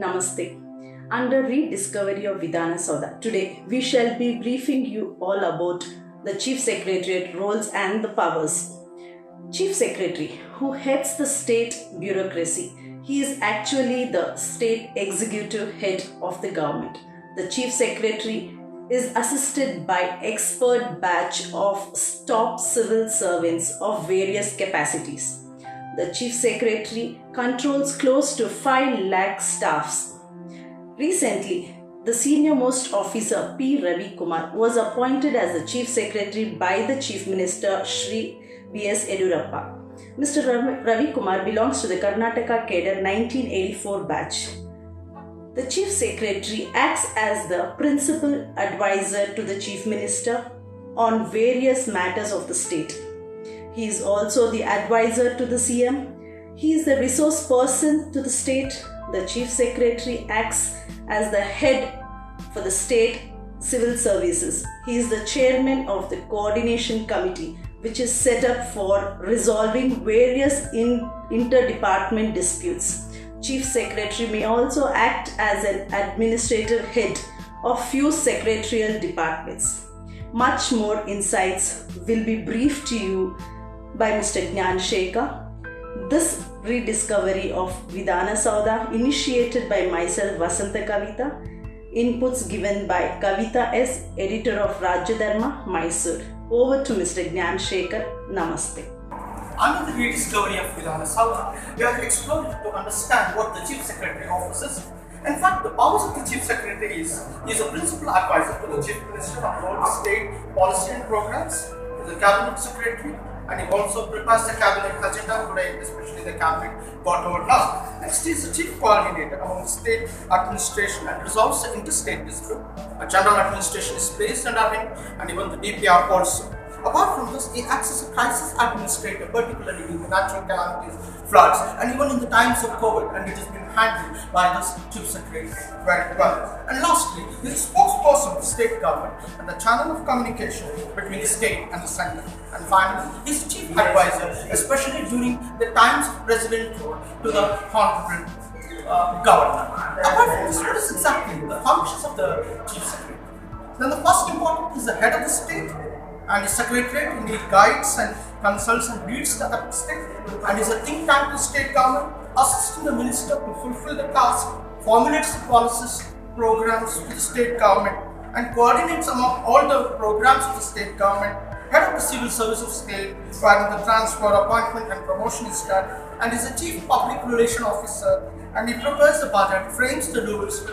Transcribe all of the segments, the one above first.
Namaste. Under rediscovery of Vidhana Sauda, today we shall be briefing you all about the Chief Secretariat roles and the powers. Chief Secretary, who heads the state bureaucracy, he is actually the state executive head of the government. The Chief Secretary is assisted by expert batch of top civil servants of various capacities. The Chief Secretary controls close to 5 lakh staffs. Recently, the senior most officer P. Ravi Kumar was appointed as the Chief Secretary by the Chief Minister Shri B.S. Yedurappa. Mr. Ravi Kumar belongs to the Karnataka cadre 1984 batch. The Chief Secretary acts as the principal advisor to the Chief Minister on various matters of the state. He is also the advisor to the CM. He is the resource person to the state. The Chief Secretary acts as the head for the state civil services. He is the chairman of the coordination committee, which is set up for resolving various interdepartment disputes. Chief Secretary may also act as an administrative head of few secretarial departments. Much more insights will be briefed to you by Mr. Gnan Shekhar. This rediscovery of Vidhana Sauda initiated by myself Vasanta Kavita. Inputs given by Kavita S, editor of Rajya Dharma, Mysore. Over to Mr. Gnan Shekhar. Namaste. Under the rediscovery of Vidhana Sauda, we have explored to understand what the Chief Secretary offers. In fact, the powers of the Chief Secretary is a principal advisor to the Chief Minister on all state policy and programs, the Cabinet Secretary, and he also prepares the Cabinet agenda today, especially the Cabinet got over now. Next is the Chief Coordinator among state administration and resolves the interstate dispute. A general administration is placed under him and even the DPR also. Apart from this, he acts as a crisis administrator, particularly in the natural calamities, floods, and even in the times of COVID, and it has been handled by this Chief Secretary very well. And lastly, he is a spokesperson of the state government and the channel of communication between the state and the center. And finally, he is the chief advisor, especially during the times of presidential to the honorable governor. Apart from this, what is exactly the functions of the Chief Secretary? Then the first important is the head of the state, and his secretariat indeed guides and consults and leads the state, and is a think tank to state government, assisting the minister to fulfill the task, formulates the policies, programs to the state government, and coordinates among all the programs of the state government, head of the civil service of state, wherein the transfer, appointment and promotion is done, and is a chief public relation officer, and he prepares the budget, frames the rules,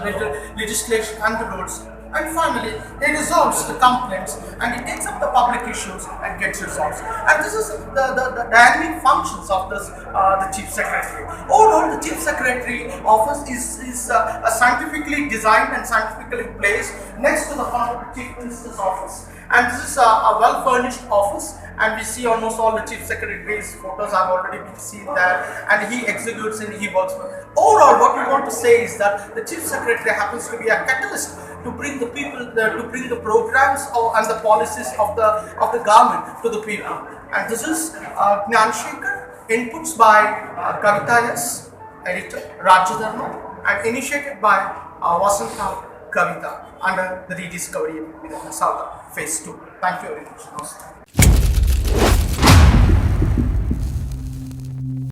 legislation and the rules, and finally, he resolves the complaints and he takes up the public issues and gets resolved. And this is the dynamic functions of this the Chief Secretary. Overall, the Chief Secretary office is a scientifically designed and scientifically placed next to the Honorable Chief Minister's office. And this is a well-furnished office, and we see almost all the Chief Secretary's photos have already been seen there, and he executes and he works well. Overall, what we want to say is that the Chief Secretary happens to be a catalyst to bring the people, to bring the programs and the policies of the government to the people. And this is Gnan Shekhar, inputs by Kavita S, editor, Rajya Dharma, and initiated by Vasanta Kavita under the rediscovery of Vidhana Sauda, phase 2. Thank you very much.